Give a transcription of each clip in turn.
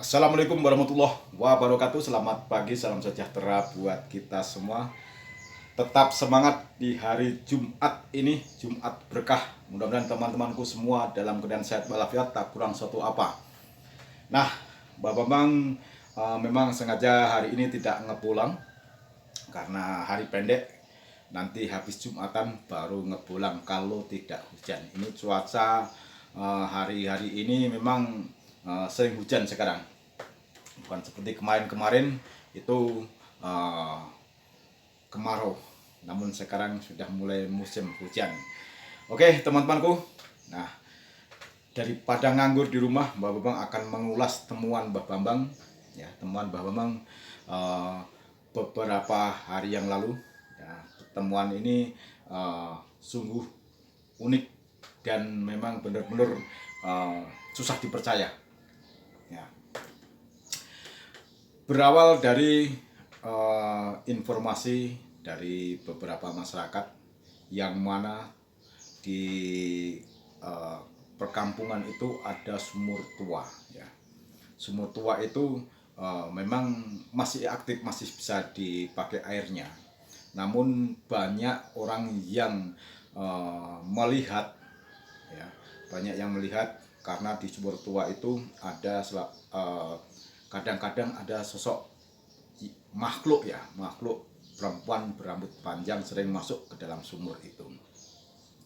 Assalamualaikum warahmatullahi wabarakatuh. Selamat pagi, salam sejahtera buat kita semua. Tetap semangat di hari Jumat ini, Jumat berkah. Mudah-mudahan teman-temanku semua dalam keadaan sehat walafiat, tak kurang suatu apa. Nah, Mbak Bambang memang sengaja hari ini tidak ngepulang karena hari pendek. Nanti habis Jumatan baru ngepulang kalau tidak hujan. Ini cuaca hari-hari ini memang sering hujan sekarang, bukan seperti kemarin-kemarin itu uh, kemarau, namun sekarang sudah mulai musim hujan. Oke teman-temanku, nah daripada nganggur di rumah, Mbak Bambang akan mengulas temuan Mbak Bambang, ya temuan Mbak Bambang uh, beberapa hari yang lalu. Ya, temuan ini sungguh unik dan memang benar-benar susah dipercaya. Ya. Berawal dari informasi dari beberapa masyarakat yang mana di perkampungan itu ada sumur tua. Ya. Sumur tua itu memang masih aktif, masih bisa dipakai airnya. Namun banyak orang yang melihat, ya, banyak yang melihat karena di sumur tua itu ada kadang-kadang ada sosok makhluk, ya makhluk perempuan berambut panjang sering masuk ke dalam sumur itu.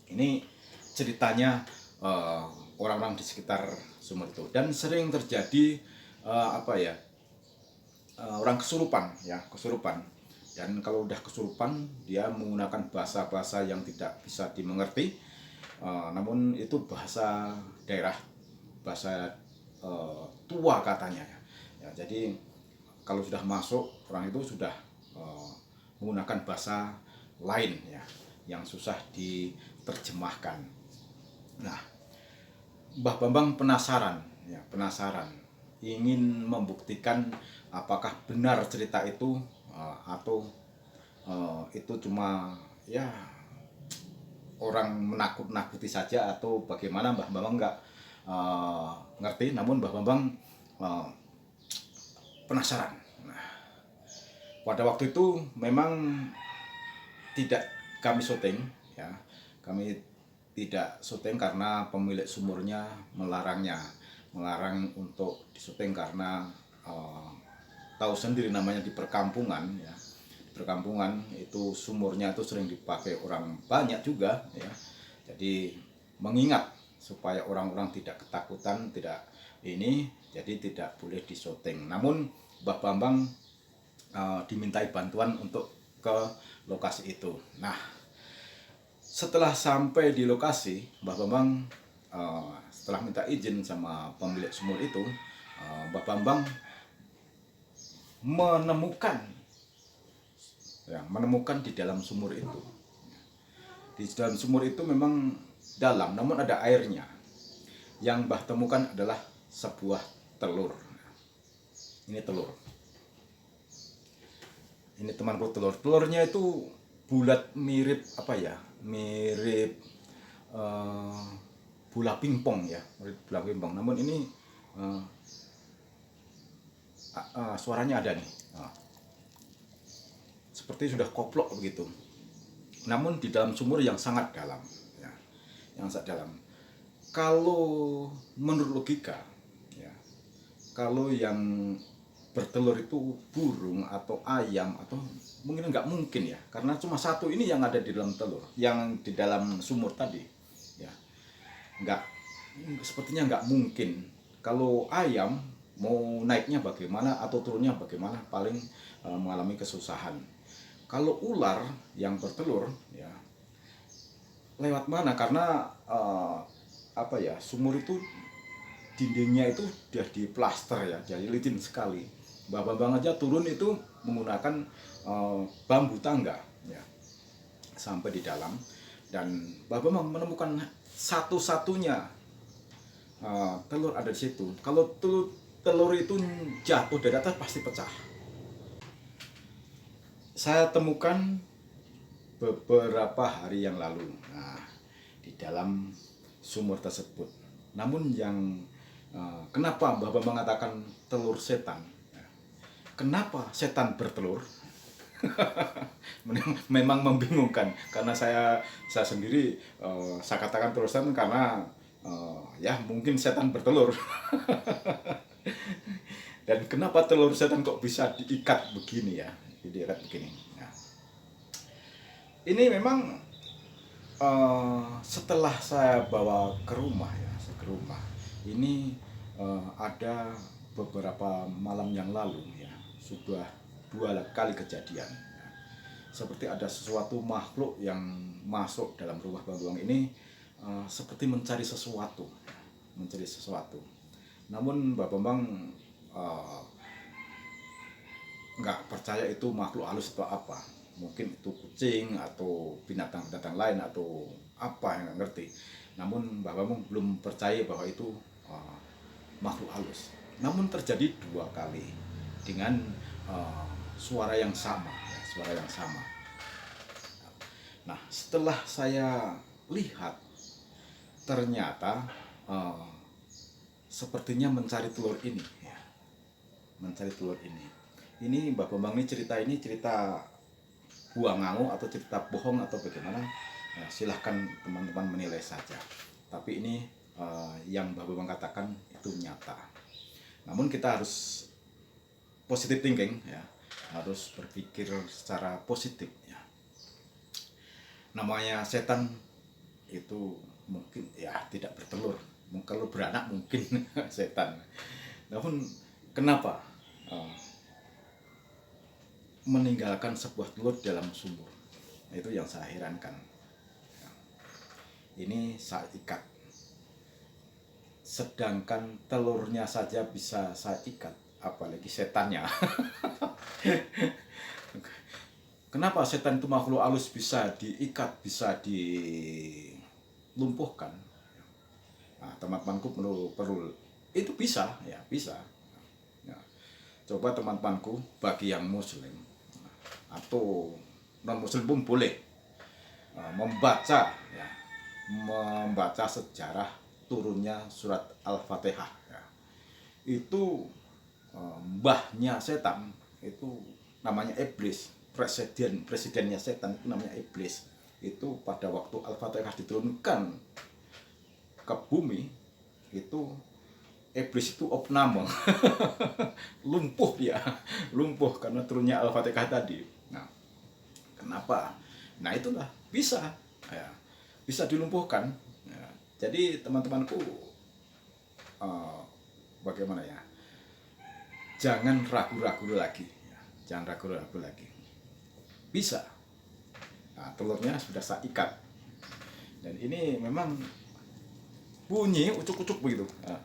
Ini ceritanya orang-orang di sekitar sumur itu, dan sering terjadi orang kesurupan, ya kesurupan. Dan kalau udah kesurupan dia menggunakan bahasa-bahasa yang tidak bisa dimengerti, namun itu bahasa daerah, bahasa tua katanya, ya. Jadi kalau sudah masuk orang itu sudah menggunakan bahasa lain, ya yang susah diterjemahkan. Nah, Mbah Bambang penasaran, ya penasaran, ingin membuktikan apakah benar cerita itu atau itu cuma ya orang menakut-nakuti saja atau bagaimana. Mbah Bambang nggak ngerti, namun Mbah Bambang penasaran. Nah, pada waktu itu memang tidak kami syuting, ya kami tidak syuting karena pemilik sumurnya melarang untuk disyuting karena tahu sendiri namanya di perkampungan, ya di perkampungan itu sumurnya itu sering dipakai orang banyak juga, ya jadi mengingat supaya orang-orang tidak ketakutan, tidak ini, jadi tidak boleh disyuting. Namun Mbah Bambang dimintai bantuan untuk ke lokasi itu. Nah, setelah sampai di lokasi, Mbah Bambang setelah minta izin sama pemilik sumur itu, Mbah Bambang menemukan di dalam sumur itu. Di dalam sumur itu memang dalam, namun ada airnya. Yang Mbah temukan adalah sebuah telur. Ini telur. Ini temanku, telurnya itu bulat, mirip apa ya? Mirip bola pingpong, ya, mirip bola pingpong. Namun ini suaranya ada nih. Seperti sudah koplok begitu. Namun di dalam sumur yang sangat dalam, ya, yang sangat dalam. Kalau menurut logika, ya, kalau yang bertelur itu burung atau ayam atau mungkin nggak mungkin, ya, karena cuma satu ini yang ada di dalam telur, yang di dalam sumur tadi, ya nggak, sepertinya nggak mungkin. Kalau ayam mau naiknya bagaimana atau turunnya bagaimana, paling mengalami kesusahan. Kalau ular yang bertelur, ya lewat mana, karena sumur itu dindingnya itu sudah diplaster, ya jadi licin sekali. Mbah Bambang aja turun itu menggunakan bambu tangga, ya sampai di dalam, dan Mbah Bambang menemukan satu-satunya telur ada di situ. Kalau telur itu jatuh dari atas pasti pecah. Saya temukan beberapa hari yang lalu, nah, di dalam sumur tersebut. Namun yang Kenapa Mbah Bambang mengatakan telur setan? Kenapa setan bertelur? Memang membingungkan karena saya sendiri, saya katakan telur setan karena ya mungkin setan bertelur. Dan kenapa telur setan kok bisa diikat begini ya? Diikat begini. Nah, ini memang setelah saya bawa ke rumah ya, ke rumah. Ini ada beberapa malam yang lalu ya, sudah 2 kali kejadian. Ya. Seperti ada sesuatu makhluk yang masuk dalam rumah Bambang ini, seperti mencari sesuatu, ya, mencari sesuatu. Namun Mbak Bambang nggak percaya itu makhluk halus atau apa, mungkin itu kucing atau binatang-binatang lain atau apa yang nggak ngerti. Namun Mbak Bambang belum percaya bahwa itu makhluk halus. Namun terjadi 2 kali dengan suara yang sama, ya, suara yang sama. Nah, setelah saya lihat, ternyata sepertinya mencari telur ini, ya, mencari telur ini. Ini Mbak Bambang ini cerita buang ngangu atau cerita bohong atau bagaimana, ya, silahkan teman-teman menilai saja. Tapi ini yang Mbak Bambang katakan itu nyata. Namun kita harus positive thinking, ya, harus berpikir secara positif. Ya. Namanya setan itu mungkin ya tidak bertelur, kalau beranak mungkin setan. Namun kenapa meninggalkan sebuah telur dalam sumur? Itu yang saya herankan. Ini saya ikat, sedangkan telurnya saja bisa saya ikat, apalagi setannya. Kenapa setan itu makhluk halus bisa diikat, bisa dilumpuhkan? Nah, teman-temanku perlu itu bisa, ya bisa. Ya. Coba teman-temanku bagi yang muslim atau non muslim pun boleh membaca, ya, membaca sejarah turunnya surat Al-Fatihah. Ya. Itu mbahnya setan itu namanya iblis, presidennya setan itu namanya iblis. Itu pada waktu Al-Fatihah diturunkan ke bumi, itu iblis itu opname. Lumpuh dia, lumpuh karena turunnya Al-Fatihah tadi. Nah, kenapa? Nah, itulah bisa, ya, bisa dilumpuhkan. Ya, jadi teman-temanku, bagaimana ya? Jangan ragu-ragu lagi, ya, jangan ragu-ragu lagi. Bisa. Nah, telurnya sudah saya ikat. Dan ini memang bunyi ucuk-ucuk begitu. Nah,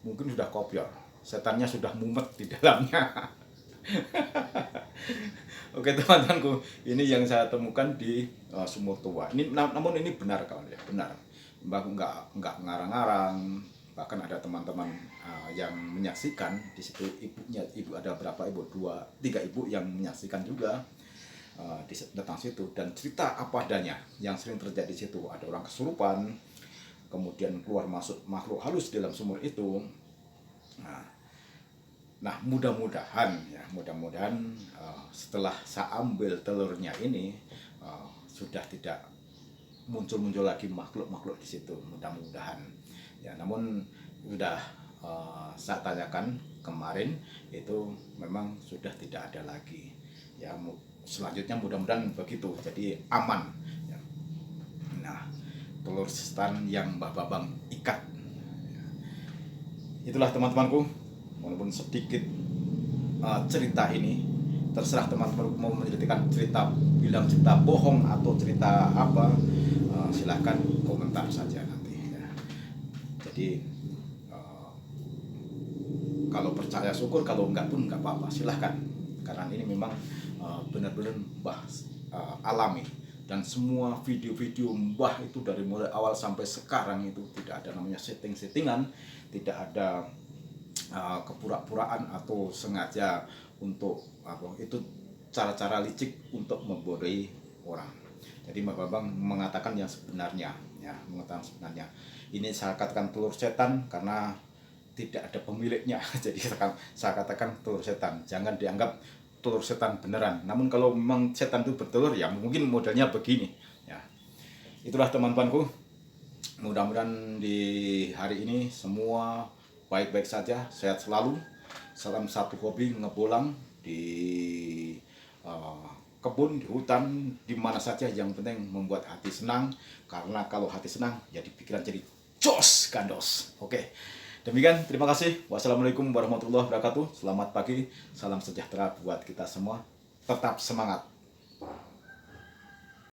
mungkin sudah kopior, setannya sudah mumet di dalamnya. Oke teman-temanku, ini yang saya temukan di Sumur Tua. Ini namun ini benar kawan ya, benar. Nggak ngarang-ngarang. Bahkan ada teman-teman yang menyaksikan di situ, ibu ada berapa ibu, 2-3 ibu yang menyaksikan juga datang situ dan cerita apa adanya yang sering terjadi di situ. Ada orang kesurupan, kemudian keluar masuk makhluk halus di dalam sumur itu. Nah, mudah-mudahan ya, mudah-mudahan setelah saya ambil telurnya ini sudah tidak muncul-muncul lagi makhluk-makhluk di situ, mudah-mudahan. Ya, namun sudah saya tanyakan kemarin itu memang sudah tidak ada lagi. Ya, selanjutnya mudah-mudahan begitu, jadi aman. Ya. Nah, telur setan yang Mbah Bambang ikat. Itulah teman-temanku, walaupun sedikit cerita ini, terserah teman-teman mau menceritakan cerita, bilang cerita bohong atau cerita apa, silahkan komentar saja nanti. Ya. Jadi kalau percaya syukur, kalau enggak pun enggak apa-apa, silahkan. Karena ini memang benar-benar alami. Dan semua video-video Mbah itu dari mulai awal sampai sekarang itu tidak ada namanya setting-settingan, tidak ada kepura-puraan atau sengaja untuk apa, itu cara-cara licik untuk membodohi orang. Jadi Mbak Bambang mengatakan yang sebenarnya, ya, mengatakan sebenarnya. Ini saya katakan telur setan karena tidak ada pemiliknya. Jadi saya katakan telur setan. Jangan dianggap telur setan beneran. Namun kalau memang setan itu bertelur, ya mungkin modelnya begini. Ya, itulah teman-temanku. Mudah-mudahan di hari ini semua baik-baik saja, sehat selalu. Salam satu hobi ngebolang di kebun, di hutan, di mana saja. Yang penting membuat hati senang. Karena kalau hati senang, jadi pikiran jadi jos gandos. Oke, demikian. Terima kasih. Wassalamualaikum warahmatullahi wabarakatuh. Selamat pagi. Salam sejahtera buat kita semua. Tetap semangat.